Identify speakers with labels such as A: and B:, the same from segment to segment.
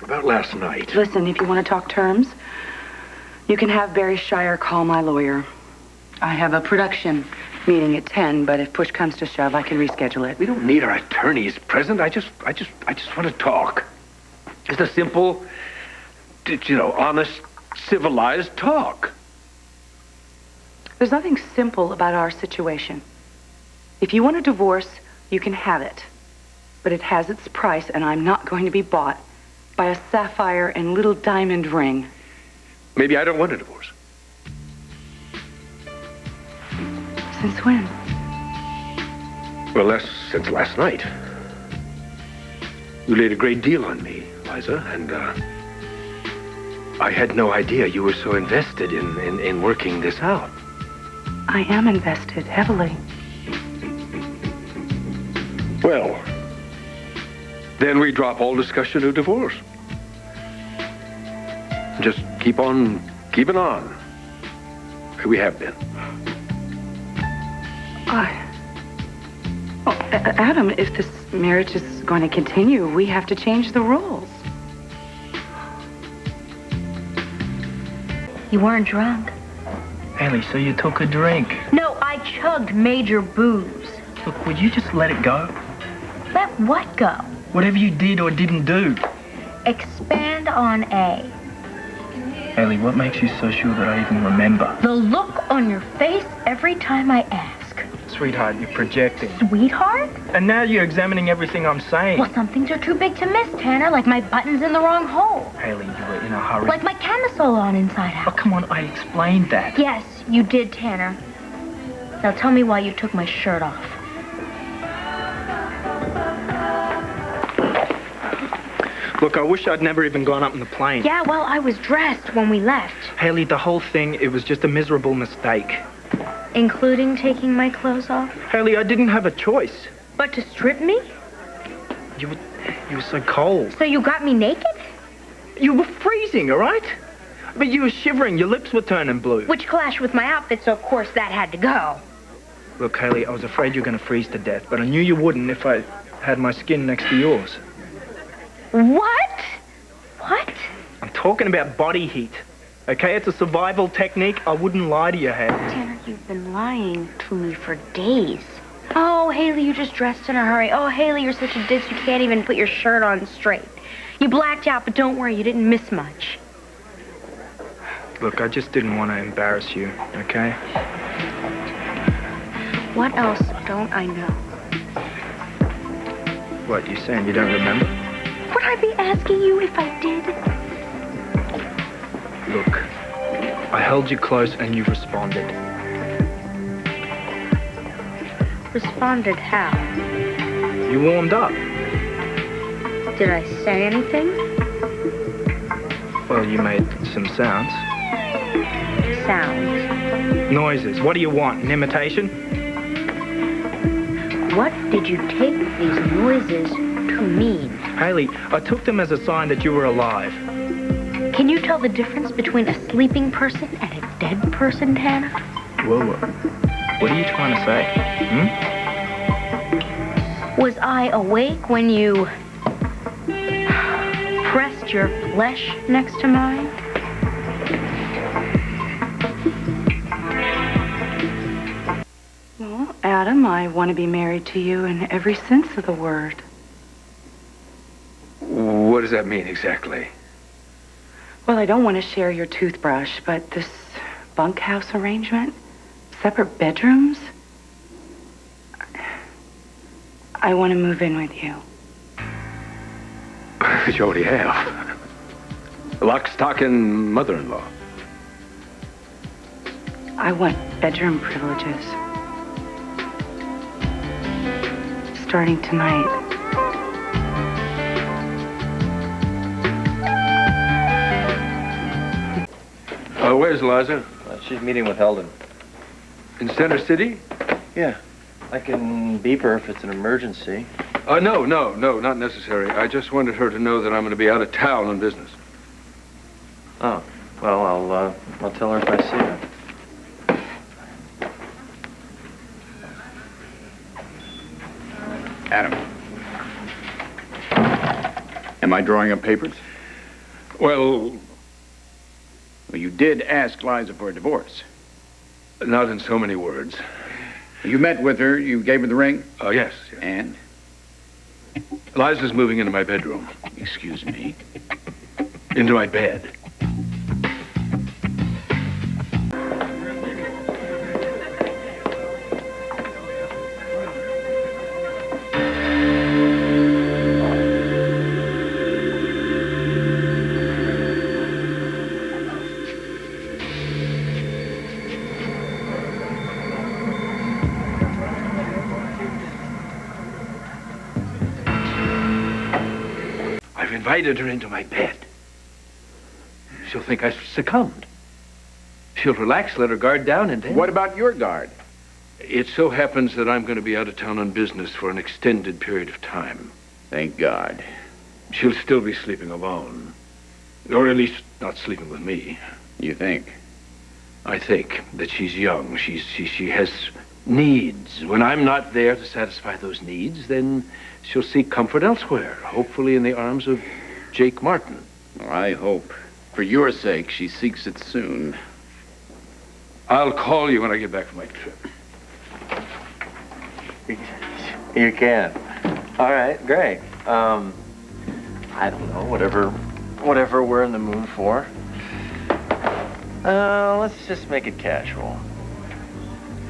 A: about last night.
B: Listen, if you want to talk terms, you can have Barry Shire call my lawyer. I have a production meeting at 10, but if push comes to shove, I can reschedule it.
A: We don't need our attorneys present. I just want to talk. Just a simple, honest, civilized talk.
B: There's nothing simple about our situation. If you want a divorce, you can have it. But it has its price, and I'm not going to be bought by a sapphire and little diamond ring.
A: Maybe I don't want a divorce.
B: Since when?
A: Well, since last night. You laid a great deal on me, Liza, and I had no idea you were so invested in working this out.
B: I am invested heavily.
A: Well, then we drop all discussion of divorce. Just keep on keeping on. We have been.
B: Adam, if this marriage is going to continue, we have to change the rules.
C: You weren't drunk.
D: Haley, so you took a drink?
C: No, I chugged major booze.
D: Look, would you just let it go?
C: Let what go?
D: Whatever you did or didn't do.
C: Expand on A.
D: Haley, what makes you so sure that I even remember?
C: The look on your face every time I ask.
D: Sweetheart, you're projecting.
C: Sweetheart?
D: And now you're examining everything I'm saying.
C: Well, some things are too big to miss, Tanner, like my buttons in the wrong hole.
D: Haley, you were in a hurry.
C: Like my camisole on inside
D: Oh,
C: out.
D: come on, I explained that.
C: Yes, you did, Tanner. Now tell me why you took my shirt off.
D: Look, I wish I'd never even gone up in the plane.
C: Yeah, well, I was dressed when we left.
D: Haley, the whole thing, it was just a miserable mistake.
C: Including taking my clothes off?
D: Haley, I didn't have a choice.
C: But to strip me?
D: You were so cold.
C: So you got me naked?
D: You were freezing, all right? But you were shivering, your lips were turning blue.
C: Which clashed with my outfit, so of course that had to go.
D: Look, Haley, I was afraid you were going to freeze to death, but I knew you wouldn't if I had my skin next to yours.
C: What? What?
D: I'm talking about body heat. Okay, it's a survival technique. I wouldn't lie to you, Haley.
C: Tanner, you've been lying to me for days. Oh, Haley, you just dressed in a hurry. Oh, Haley, you're such a ditz, you can't even put your shirt on straight. You blacked out, but don't worry, you didn't miss much.
D: Look, I just didn't want to embarrass you, okay?
C: What else don't I know?
D: What, you saying you don't remember?
C: Would I be asking you if I did?
D: Look, I held you close and you responded.
C: Responded how?
D: You warmed up.
C: Did I say anything?
D: Well, you made some sounds.
C: Sounds.
D: Noises. What do you want? An imitation?
C: What did you take these noises to mean?
D: Haley, I took them as a sign that you were alive.
C: Can you tell the difference between a sleeping person and a dead person, Tanner?
D: Whoa. What are you trying to say?
C: Was I awake when you pressed your flesh next to mine?
B: Well, Adam, I want to be married to you in every sense of the word.
A: What does that mean exactly?
B: Well, I don't want to share your toothbrush, but this bunkhouse arrangement, separate bedrooms, I want to move in with you.
A: But you already have. Lock, stock, and mother-in-law.
B: I want bedroom privileges. Starting tonight.
A: Where's Liza?
E: She's meeting with Heldon.
A: In Center City?
E: Yeah. I can beep her if it's an emergency.
A: No, not necessary. I just wanted her to know that I'm going to be out of town on business.
E: Oh, well, I'll tell her if I see her.
F: Adam. Am I drawing up papers?
A: Well,
F: Well, you did ask Liza for a divorce.
A: not in so many words.
F: You met with her, you gave her the ring,
A: Oh, yes.
F: and?
A: Liza's moving into my bedroom.
F: Excuse me.
A: Into my bed. I've invited her into my bed. She'll think I've succumbed. She'll relax, let her guard down, and then...
F: What about your guard?
A: It so happens that I'm going to be out of town on business for an extended period of time.
F: Thank God.
A: She'll still be sleeping alone. Or at least not sleeping with me.
F: You think?
A: I think that she's young. She has needs. When I'm not there to satisfy those needs, then she'll seek comfort elsewhere, hopefully in the arms of Jake Martin.
F: Well, I hope, for your sake, she seeks it soon.
A: I'll call you when I get back from my trip.
E: You can. All right, great. I don't know, whatever we're in the mood for. Let's just make it casual.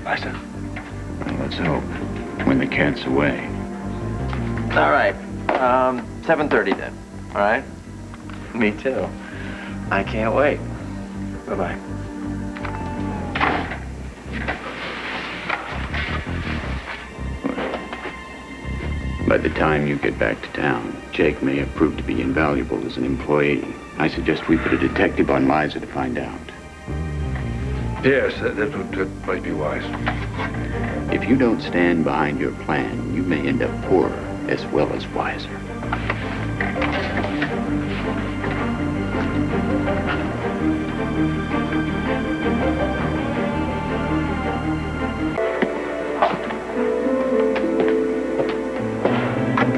A: Liza.
F: Well, let's hope. When the cat's away.
E: All right, 7:30 then. All right? Me too. I can't wait. Bye-bye.
F: By the time you get back to town, Jake may have proved to be invaluable as an employee. I suggest we put a detective on Liza to find out.
A: Yes, that might be wise.
F: If you don't stand behind your plan, you may end up poorer as well as wiser.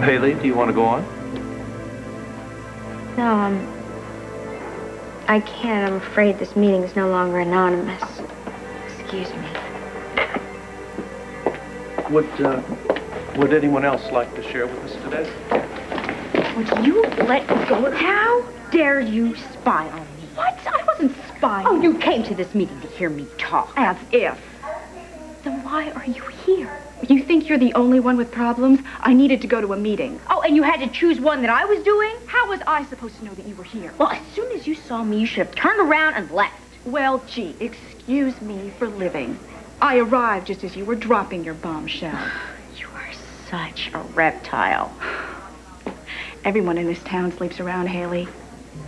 E: Haley, do you want to go on?
C: No, I can't. I'm afraid this meeting is no longer anonymous. Excuse me.
E: Would anyone else like to share with us today?
G: Would you let go? How dare you spy on me?
B: What? I wasn't spying.
G: Oh, you came to this meeting to hear me talk.
B: As if.
G: Then why are you here?
B: You think you're the only one with problems? I needed to go to a meeting.
G: Oh, and you had to choose one that I was doing?
B: How was I supposed to know that you were here?
G: Well, as soon as you saw me, you should have turned around and left.
B: Well, gee, excuse me for living. I arrived just as you were dropping your bombshell.
G: You are such a reptile.
B: Everyone in this town sleeps around, Haley.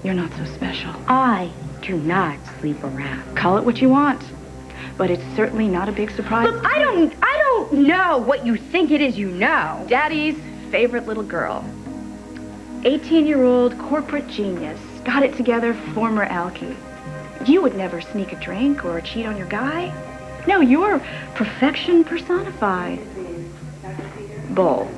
B: You're not so special.
G: I do not sleep around.
B: Call it what you want. But it's certainly not a big surprise.
G: Look, I don't know what you think it is you know.
B: Daddy's favorite little girl. 18-year-old corporate genius. Got it together, former alkie. You would never sneak a drink or cheat on your guy. No, you're perfection personified. Bull.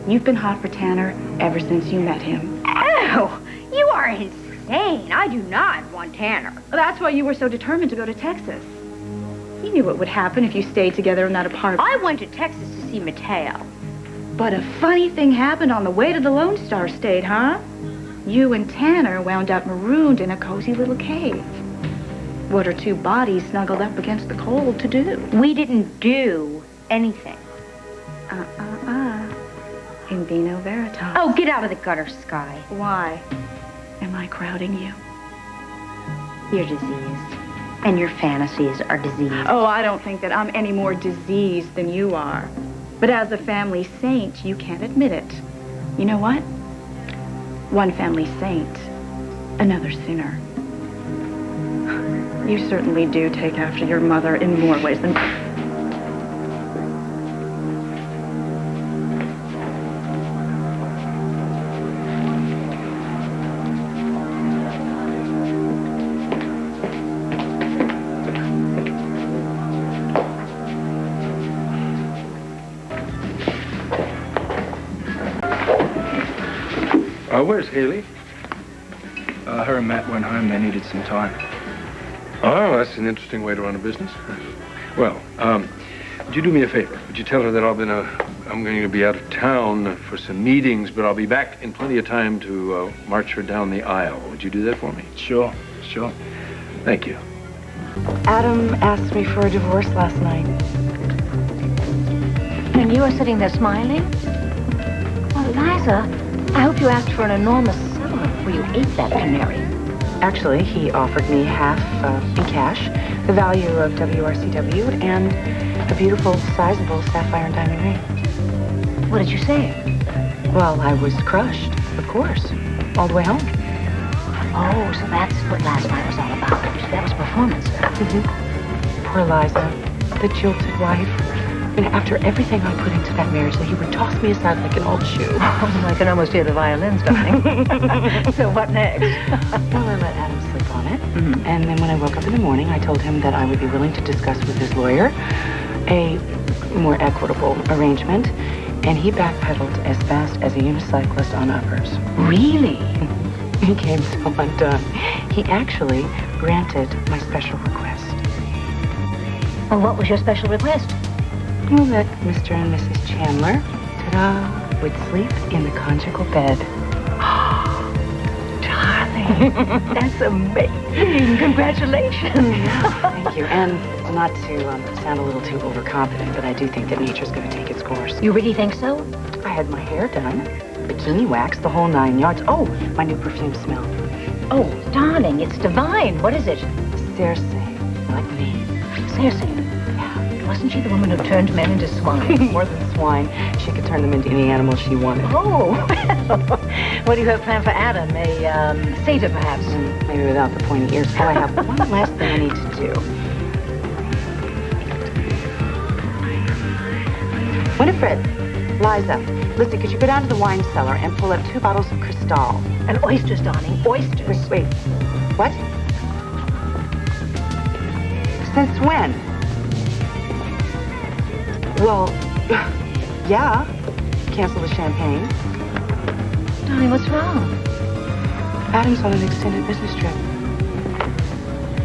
B: You've been hot for Tanner ever since you met him.
G: Oh, you are insane. I do not want Tanner.
B: That's why you were so determined to go to Texas. You knew what would happen if you stayed together in that apartment.
G: I went to Texas to see Mateo.
B: But a funny thing happened on the way to the Lone Star State, huh? You and Tanner wound up marooned in a cozy little cave. What are two bodies snuggled up against the cold to do?
G: We didn't do anything.
B: In vino veritas.
G: Oh, get out of the gutter, Sky.
B: Why? Am I crowding you?
G: You're diseased. And your fantasies are diseased.
B: Oh, I don't think that I'm any more diseased than you are. But as a family saint, you can't admit it. You know what? One family saint, another sinner. You certainly do take after your mother in more ways than...
A: Where's Haley?
D: Her and Matt went home. They needed some time.
A: Oh, that's an interesting way to run a business. Well, would you do me a favor? Would you tell her that I'm going to be out of town for some meetings, but I'll be back in plenty of time to march her down the aisle. Would you do that for me?
D: Sure.
A: Thank you.
B: Adam asked me for a divorce last night.
G: And you were sitting there smiling? Well, Liza, I hope you asked for an enormous sum before you ate that canary.
B: Actually, he offered me half in cash, the value of WRCW, and a beautiful, sizable sapphire and diamond ring.
G: What did you say?
B: Well, I was crushed, of course, all the way home.
G: Oh, so that's what last night was all about. That was performance.
B: Poor Liza, the jilted wife. I mean, after everything I put into that marriage, he would toss me aside like an old shoe.
G: Oh, I can almost hear the violins, darling. So what next?
B: Well, I let Adam sleep on it. And then when I woke up in the morning, I told him that I would be willing to discuss with his lawyer a more equitable arrangement. And he backpedaled as fast as a unicyclist on uppers.
G: Really?
B: He came so undone. He actually granted my special request.
G: Well, what was your special request?
B: Well, that Mr. and Mrs. Chandler, ta-da, would sleep in the conjugal bed.
G: Darling, that's amazing. Congratulations.
B: Thank you. And not to sound a little too overconfident, but I do think that nature's going to take its course.
G: You really think so?
B: I had my hair done, bikini wax, the whole 9 yards. Oh, my new perfume smell.
G: Oh, darling, it's divine. What is it?
B: Circe, like me.
G: Circe. Wasn't she the woman who turned men into swine?
B: More than swine. She could turn them into any animal she wanted.
G: Oh. What do you have planned for Adam? A satyr, perhaps?
B: Maybe without the pointy ears. Oh, I have one last thing I need to do. Winifred, Liza, listen, could you go down to the wine cellar and pull up 2 bottles of Cristal?
G: And oysters, darling, oysters.
B: Wait. What? Since when? Well, yeah. Cancel the champagne.
G: Darling, what's wrong?
B: Adam's on an extended business trip.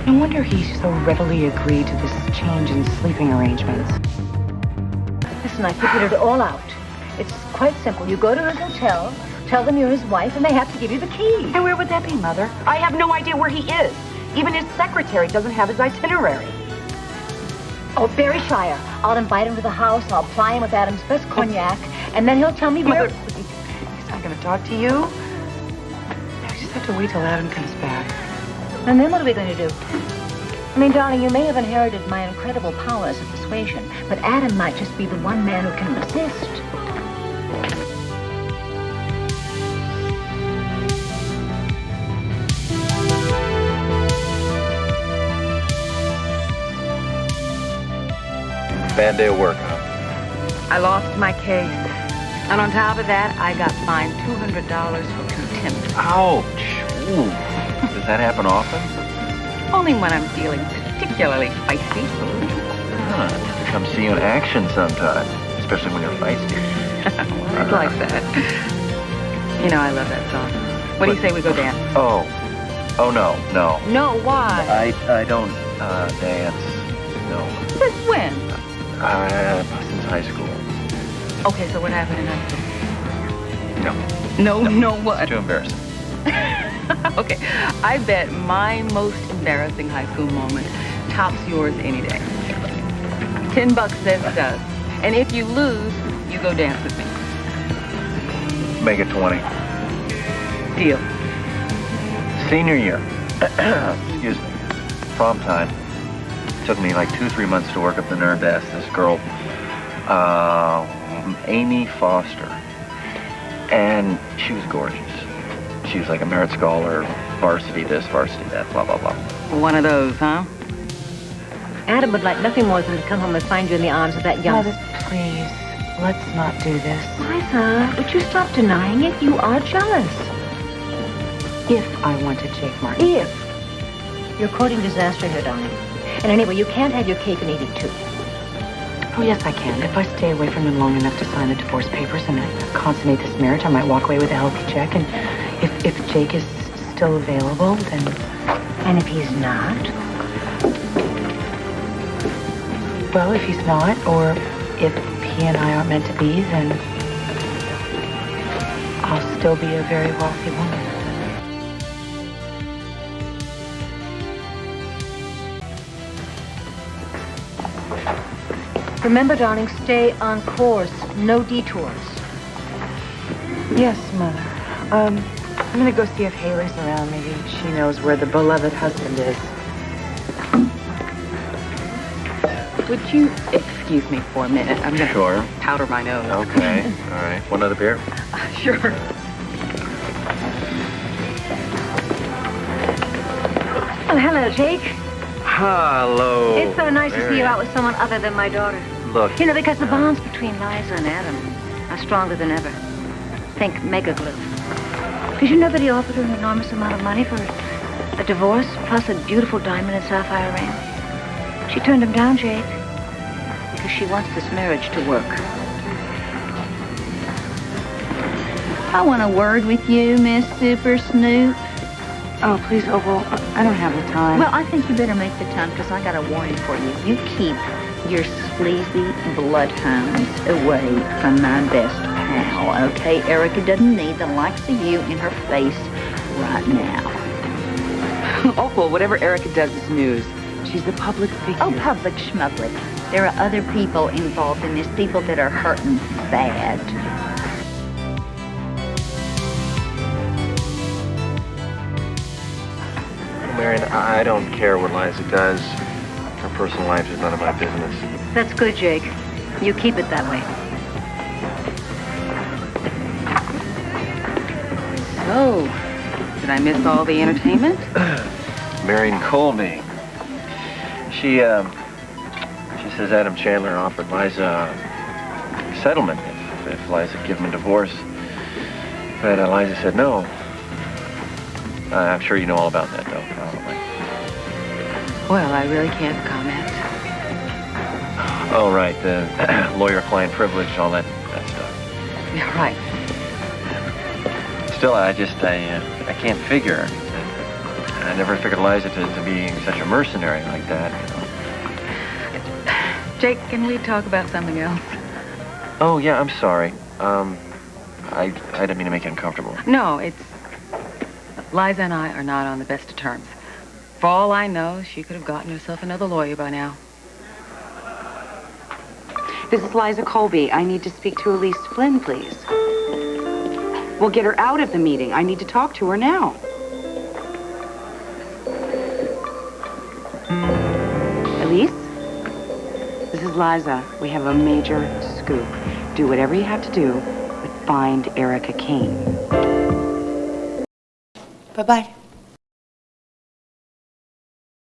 B: No wonder he so readily agreed to this change in sleeping arrangements.
G: Listen, I figured it all out. It's quite simple. You go to his hotel, tell them you're his wife, and they have to give you the key.
B: And where would that be, Mother? I have no idea where he is. Even his secretary doesn't have his itinerary.
G: Oh, Berryshire. I'll invite him to the house. I'll ply him with Adam's best cognac, and then he'll tell me where...
B: Mother, please. He's not going to talk to you. I just have to wait till Adam comes back.
G: And then what are we going to do? I mean, darling, you may have inherited my incredible powers of persuasion, but Adam might just be the one man who can resist.
E: Bad day of work, huh?
B: I lost my case. And on top of that, I got fined $200 for contempt.
E: Ouch. Ooh. Does that happen often?
B: Only when I'm feeling particularly feisty.
E: Huh. To come see you in action sometime, especially when you're feisty.
B: I'd like that. You know, I love that song. What do you say we go dance?
E: Oh, no.
B: No, why?
E: I don't dance. No.
B: Since when?
E: Since high school.
B: Okay, so what happened in high school? No, what?
E: It's too embarrassing.
B: Okay, I bet my most embarrassing high school moment tops yours any day. $10 says it does. And if you lose, you go dance with me.
E: Make it 20.
B: Deal.
E: Senior year. Excuse me. Prom time. Took me like 2-3 months to work up the nerve to ask this girl, Amy Foster. And she was gorgeous. She was like a merit scholar, varsity this, varsity that, blah, blah, blah.
B: One of those, huh?
G: Adam would like nothing more than to come home and find you in the arms of that young...
B: Mother, please, let's not do this.
G: Liza, would you stop denying it? You are jealous.
B: If I wanted Jake Martin.
G: If. You're courting disaster here, darling. And anyway, you can't have your cake and eat it too.
B: Oh, yes, I can. If I stay away from him long enough to sign the divorce papers and I consummate this marriage, I might walk away with a healthy check. And if Jake is still available, then...
G: And if he's not?
B: Well, if he's not, or if he and I aren't meant to be, then I'll still be a very wealthy woman.
G: Remember, darling, stay on course. No detours.
B: Yes, Mother. I'm gonna go see if Haley's around. Maybe she knows where the beloved husband is. Would you excuse me for a minute? I'm gonna
E: Sure.
B: powder my nose.
E: Okay. All right. One other beer?
B: Sure.
G: Oh, hello, Jake.
E: Hello.
G: It's so nice to see you
E: Marian.
G: out with someone other than my daughter.
E: Look.
G: You know, because the bonds between Liza and Adam are stronger than ever. Think mega glue. Did you know that he offered her an enormous amount of money for a divorce, plus a beautiful diamond and sapphire ring? She turned him down, Jake, because she wants this marriage to work.
C: I want a word with you, Miss Super Snoop.
B: Oh, please, Opal. I don't have the time.
C: Well, I think you better make the time, because I got a warning for you. You keep your sleazy bloodhounds away from my best pal, okay? Erica doesn't need the likes of you in her face right now.
B: Opal, whatever Erica does is news. She's a public figure.
C: Oh, public schmublic. There are other people involved in this, people that are hurting bad.
E: Marian, I don't care what Liza does. Her personal life is none of my business.
G: That's good, Jake. You keep it that way.
B: So, did I miss all the entertainment?
E: Marian Colby. She says Adam Chandler offered Liza a settlement if Liza give him a divorce. But Liza said no. I'm sure you know all about that, though, probably.
B: Well, I really can't comment.
E: Oh, right, the lawyer-client privilege, all that stuff.
B: Yeah, right.
E: Still, I can't figure. I never figured Liza to be such a mercenary like that, you know.
B: Jake, can we talk about something else?
E: Oh, yeah, I'm sorry. I didn't mean to make you uncomfortable.
B: No, it's... Liza and I are not on the best of terms. For all I know, she could have gotten herself another lawyer by now. This is Liza Colby. I need to speak to Elise Flynn, please. We'll get her out of the meeting. I need to talk to her now. Elise? This is Liza. We have a major scoop. Do whatever you have to do, but find Erica Kane. Bye-bye.